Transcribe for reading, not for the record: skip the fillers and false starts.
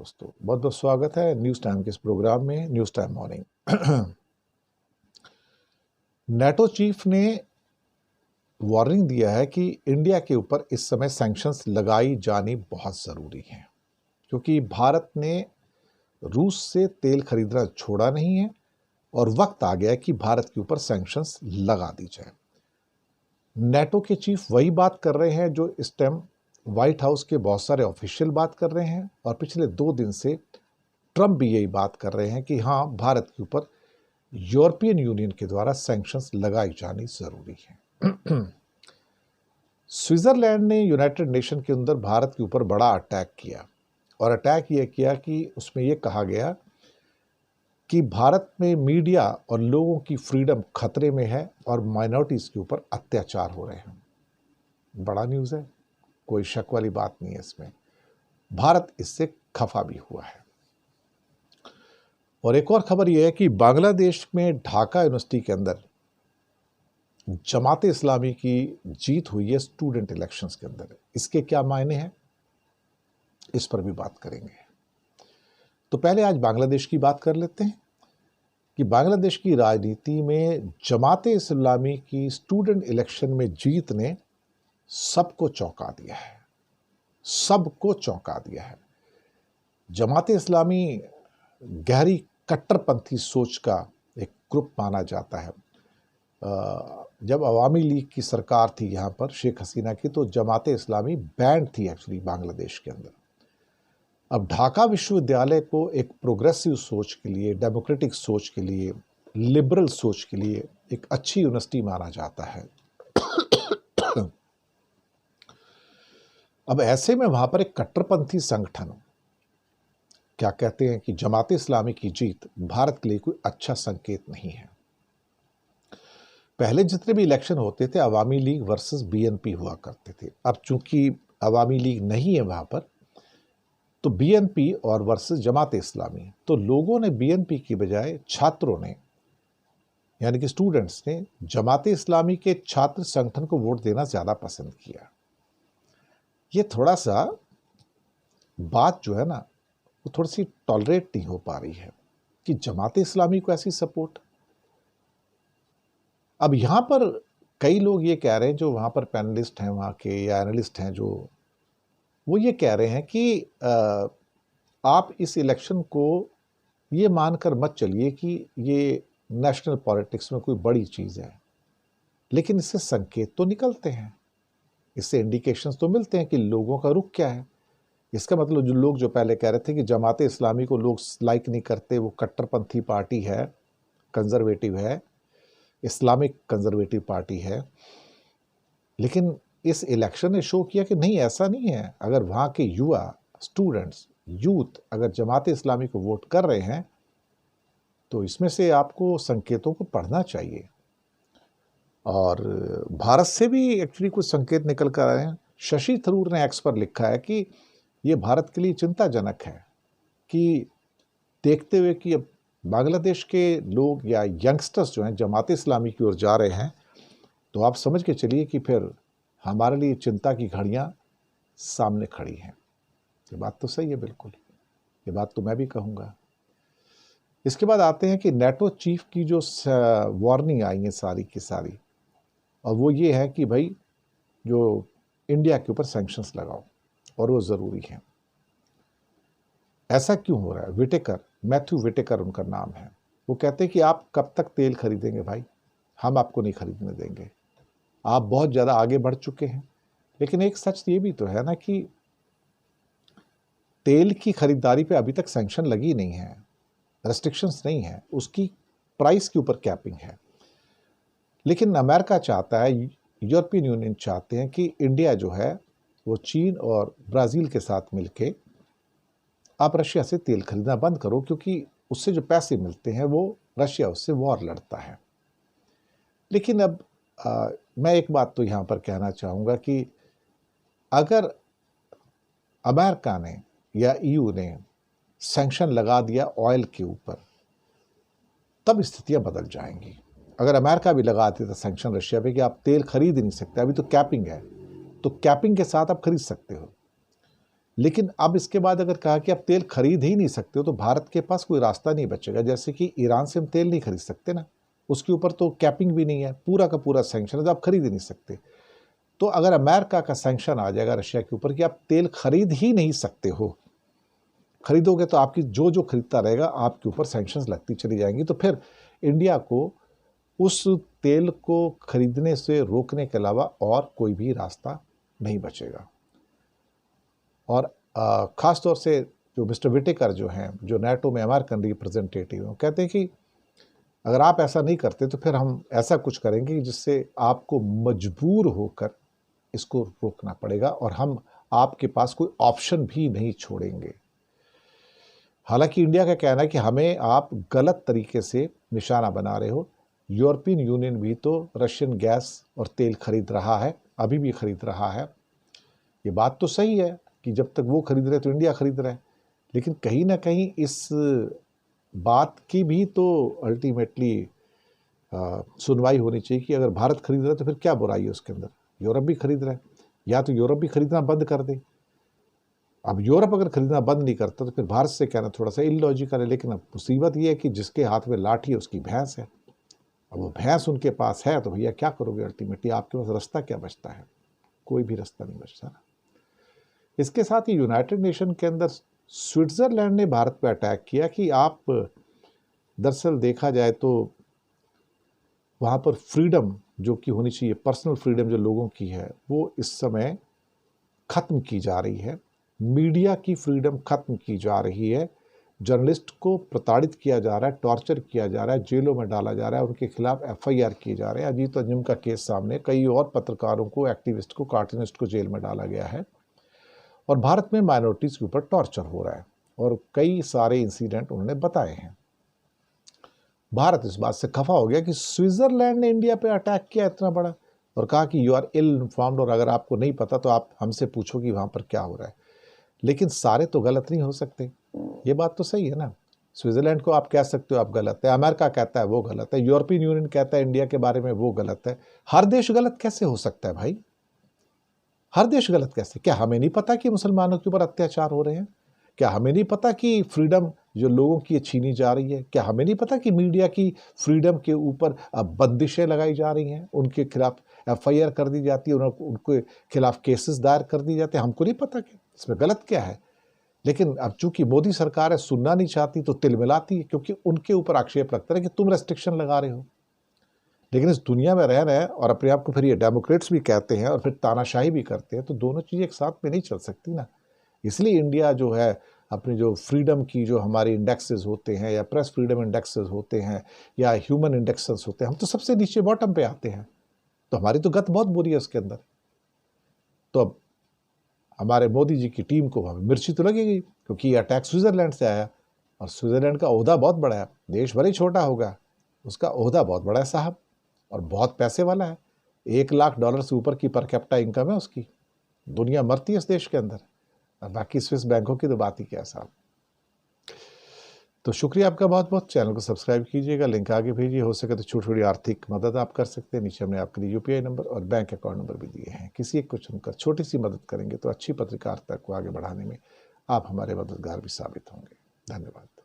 दोस्तों, बहुत बहुत स्वागत है न्यूज़ टाइम के इस प्रोग्राम में, news time morning. NATO chief ने वार्निंग दिया है कि इंडिया के ऊपर इस समय सैंक्शंस लगाई जानी बहुत ज़रूरी है, क्योंकि भारत ने रूस से तेल खरीदना छोड़ा नहीं है और वक्त आ गया है कि भारत के ऊपर सैंक्शंस लगा दी जाए। नेटो के चीफ वही बात कर रहे हैं जो इस टाइम व्हाइट हाउस के बहुत सारे ऑफिशियल बात कर रहे हैं, और पिछले 2 दिन से ट्रंप भी यही बात कर रहे हैं कि हाँ, भारत के ऊपर यूरोपियन यूनियन के द्वारा सैंक्शंस लगाई जानी जरूरी है। स्विट्जरलैंड ने यूनाइटेड नेशन के अंदर भारत के ऊपर बड़ा अटैक किया, और अटैक ये किया कि उसमें यह कहा गया कि भारत में मीडिया और लोगों की फ्रीडम खतरे में है और माइनॉरिटीज के ऊपर अत्याचार हो रहे हैं। बड़ा न्यूज़ है, कोई शक वाली बात नहीं है इसमें। भारत इससे खफा भी हुआ है। और एक और खबर यह है कि बांग्लादेश में ढाका यूनिवर्सिटी के अंदर जमात इस्लामी की जीत हुई है स्टूडेंट इलेक्शंस के अंदर। इसके क्या मायने हैं, इस पर भी बात करेंगे। तो पहले आज बांग्लादेश की बात कर लेते हैं कि बांग्लादेश की राजनीति में जमात इस्लामी की स्टूडेंट इलेक्शन में जीत ने सबको चौंका दिया है, सबको चौंका दिया है। जमात इस्लामी गहरी कट्टरपंथी सोच का एक ग्रुप माना जाता है। जब अवामी लीग की सरकार थी यहाँ पर शेख हसीना की, तो जमात इस्लामी बैंड थी एक्चुअली बांग्लादेश के अंदर। अब ढाका विश्वविद्यालय को एक प्रोग्रेसिव सोच के लिए, डेमोक्रेटिक सोच के लिए, लिबरल सोच के लिए एक अच्छी यूनिवर्सिटी माना जाता है। अब ऐसे में वहां पर एक कट्टरपंथी संगठन क्या कहते हैं कि जमात इस्लामी की जीत भारत के लिए कोई अच्छा संकेत नहीं है। पहले जितने भी इलेक्शन होते थे अवामी लीग वर्सेस बीएनपी हुआ करते थे। अब चूंकि अवामी लीग नहीं है वहां पर, तो बीएनपी और वर्सेस जमात इस्लामी, तो लोगों ने बीएनपी की बजाय छात्रों ने, यानी कि स्टूडेंट्स ने जमात इस्लामी के छात्र संगठन को वोट देना ज्यादा पसंद किया। ये थोड़ा सा बात जो है ना, वो थोड़ी सी टॉलरेट नहीं हो पा रही है कि जमात इस्लामी को ऐसी सपोर्ट। अब यहां पर कई लोग ये कह रहे हैं, जो वहां पर पैनलिस्ट हैं वहां के या एनालिस्ट हैं, जो वो ये कह रहे हैं कि आप इस इलेक्शन को ये मानकर मत चलिए कि ये नेशनल पॉलिटिक्स में कोई बड़ी चीज है, लेकिन इससे संकेत तो निकलते हैं, इससे इंडिकेशंस तो मिलते हैं कि लोगों का रुख क्या है। इसका मतलब जो लोग जो पहले कह रहे थे कि जमात इस्लामी को लोग लाइक नहीं करते, वो कट्टरपंथी पार्टी है, कंजर्वेटिव है, इस्लामिक कंजर्वेटिव पार्टी है, लेकिन इस इलेक्शन ने शो किया कि नहीं, ऐसा नहीं है। अगर वहाँ के युवा, स्टूडेंट्स, यूथ अगर जमात इस्लामी को वोट कर रहे हैं, तो इसमें से आपको संकेतों को पढ़ना चाहिए। और भारत से भी एक्चुअली कुछ संकेत निकल कर आए हैं। शशि थरूर ने एक्स पर लिखा है कि ये भारत के लिए चिंताजनक है कि देखते हुए कि अब बांग्लादेश के लोग या यंगस्टर्स जो हैं जमात इस्लामी की ओर जा रहे हैं, तो आप समझ के चलिए कि फिर हमारे लिए चिंता की घड़ियां सामने खड़ी हैं। ये बात तो सही है, बिल्कुल, ये बात तो मैं भी कहूँगा। इसके बाद आते हैं कि नेटो चीफ की जो वार्निंग आई है सारी की सारी, और वो ये है कि भाई जो इंडिया के ऊपर सैंक्शंस लगाओ, और वो ज़रूरी है। ऐसा क्यों हो रहा है? विटेकर, मैथ्यू विटेकर उनका नाम है, वो कहते हैं कि आप कब तक तेल खरीदेंगे भाई, हम आपको नहीं खरीदने देंगे, आप बहुत ज़्यादा आगे बढ़ चुके हैं। लेकिन एक सच ये भी तो है ना कि तेल की खरीदारी पे अभी तक सैंक्शन लगी नहीं है, रेस्ट्रिक्शंस नहीं है, उसकी प्राइस के ऊपर कैपिंग है। लेकिन अमेरिका चाहता है, यूरोपियन यूनियन चाहते हैं कि इंडिया जो है वो चीन और ब्राज़ील के साथ मिलके आप रशिया से तेल खरीदना बंद करो, क्योंकि उससे जो पैसे मिलते हैं वो रशिया उससे वॉर लड़ता है। लेकिन अब मैं एक बात तो यहाँ पर कहना चाहूँगा कि अगर अमेरिका ने या ईयू ने सैंक्शन लगा दिया ऑयल के ऊपर, तब स्थितियाँ बदल जाएंगी। अगर अमेरिका भी लगा देता सैंक्शन रशिया पे कि आप तेल खरीद ही नहीं सकते, अभी तो कैपिंग है, तो कैपिंग के साथ आप खरीद सकते हो। लेकिन अब इसके बाद अगर कहा कि आप तेल खरीद ही नहीं सकते हो तो भारत के पास कोई रास्ता नहीं बचेगा। जैसे कि ईरान से हम तेल नहीं खरीद सकते ना, उसके ऊपर तो कैपिंग भी नहीं है, पूरा का पूरा सैंक्शन है, तो आप खरीद ही नहीं सकते। तो अगर अमेरिका का सैंक्शन आ जाएगा रशिया के ऊपर कि आप तेल खरीद ही नहीं सकते हो, खरीदोगे तो आपकी जो जो खरीदता रहेगा आपके ऊपर सैंक्शंस लगती चली जाएंगी, तो फिर इंडिया को उस तेल को खरीदने से रोकने के अलावा और कोई भी रास्ता नहीं बचेगा। और ख़ास तौर से जो मिस्टर विटेकर जो हैं, जो नाटो में अमेरिकन रिप्रेजेंटेटिव हैं, कहते हैं कि अगर आप ऐसा नहीं करते तो फिर हम ऐसा कुछ करेंगे जिससे आपको मजबूर होकर इसको रोकना पड़ेगा और हम आपके पास कोई ऑप्शन भी नहीं छोड़ेंगे। हालांकि इंडिया का कहना है कि हमें आप गलत तरीके से निशाना बना रहे हो। यूरोपियन यूनियन भी तो रशियन गैस और तेल खरीद रहा है, अभी भी खरीद रहा है। ये बात तो सही है कि जब तक वो खरीद रहे तो इंडिया खरीद रहा है, लेकिन कहीं ना कहीं इस बात की भी तो अल्टीमेटली सुनवाई होनी चाहिए कि अगर भारत खरीद रहा है तो फिर क्या बुराई है उसके अंदर। यूरोप भी खरीद रहा है, या तो यूरोप भी खरीदना बंद कर दे। अब यूरोप अगर खरीदना बंद नहीं करता तो फिर भारत से कहना थोड़ा सा इलॉजिकल है। लेकिन अब मुसीबत ये है कि जिसके हाथ में लाठी है उसकी भैंस है। अब वो भैंस उनके पास है तो भैया क्या करोगे, अल्टीमेटली आपके पास रास्ता क्या बचता है? कोई भी रास्ता नहीं बचता ना। इसके साथ ही यूनाइटेड नेशन के अंदर स्विट्जरलैंड ने भारत पर अटैक किया कि आप, दरअसल देखा जाए तो वहाँ पर फ्रीडम जो कि होनी चाहिए, पर्सनल फ्रीडम जो लोगों की है, वो इस समय ख़त्म की जा रही है। मीडिया की फ्रीडम ख़त्म की जा रही है। जर्नलिस्ट को प्रताड़ित किया जा रहा है, टॉर्चर किया जा रहा है, जेलों में डाला जा रहा है, उनके खिलाफ एफआईआर किए जा रहे हैं। अजीत अंजुम का केस सामने, कई और पत्रकारों को, एक्टिविस्ट को, कार्टूनिस्ट को जेल में डाला गया है। और भारत में माइनॉरिटीज़ के ऊपर टॉर्चर हो रहा है और कई सारे इंसिडेंट उन्होंने बताए हैं। भारत इस बात से खफा हो गया कि स्विट्जरलैंड ने इंडिया पे अटैक किया इतना बड़ा, और कहा कि यू आर इल इन्फॉर्म्ड, और अगर आपको नहीं पता तो आप हमसे पूछो कि वहाँ पर क्या हो रहा है। लेकिन सारे तो गलत नहीं हो सकते, ये बात तो सही है ना। स्विट्जरलैंड को आप कह सकते हो आप गलत है, अमेरिका कहता है वो गलत है, यूरोपियन यूनियन कहता है इंडिया के बारे में वो गलत है। हर देश गलत कैसे हो सकता है भाई? हर देश गलत कैसे? क्या हमें नहीं पता कि मुसलमानों के ऊपर अत्याचार हो रहे हैं? क्या हमें नहीं पता कि फ्रीडम जो लोगों की छीनी जा रही है? क्या हमें नहीं पता कि मीडिया की फ्रीडम के ऊपर बंदिशें लगाई जा रही हैं, उनके खिलाफ एफआईआर कर दी जाती है, उनके खिलाफ केसेस दायर कर दिए जाते हैं? हमको नहीं पता कि इसमें गलत क्या है। लेकिन अब चूंकि मोदी सरकार है, सुनना नहीं चाहती तो तिलमिलाती है, क्योंकि उनके ऊपर आक्षेप लगता है कि तुम रेस्ट्रिक्शन लगा रहे हो। लेकिन इस दुनिया में रह रहे हैं और अपने आप को फिर ये डेमोक्रेट्स भी कहते हैं और फिर तानाशाही भी करते हैं, तो दोनों चीज़ें एक साथ में नहीं चल सकती ना। इसलिए इंडिया जो है अपनी जो फ्रीडम की जो हमारे इंडेक्सेस होते हैं, या प्रेस फ्रीडम इंडेक्सेस होते हैं, या ह्यूमन इंडेक्सेस होते हैं, हम तो सबसे नीचे बॉटम पे आते हैं। तो हमारी तो गत बहुत बुरी है उसके अंदर। तो अब हमारे मोदी जी की टीम को हमें मिर्ची तो लगेगी, क्योंकि ये अटैक स्विट्जरलैंड से आया, और स्विट्जरलैंड का ओहदा बहुत बड़ा है, देश भले ही छोटा होगा, उसका ओहदा बहुत बड़ा है साहब, और बहुत पैसे वाला है। $1 लाख से ऊपर की पर कैपिटा इनकम है उसकी। दुनिया मरती है इस देश के अंदर, और बाकी स्विस बैंकों की तो बात ही क्या है साहब। तो शुक्रिया आपका बहुत बहुत। चैनल को सब्सक्राइब कीजिएगा, लिंक आगे भेजिए, हो सके तो छोटी छोटी आर्थिक मदद आप कर सकते हैं। नीचे हमने आपके लिए यूपीआई नंबर और बैंक अकाउंट नंबर भी दिए हैं। किसी एक को चुनकर छोटी सी मदद करेंगे तो अच्छी पत्रकारिता को आगे बढ़ाने में आप हमारे मददगार भी साबित होंगे। धन्यवाद।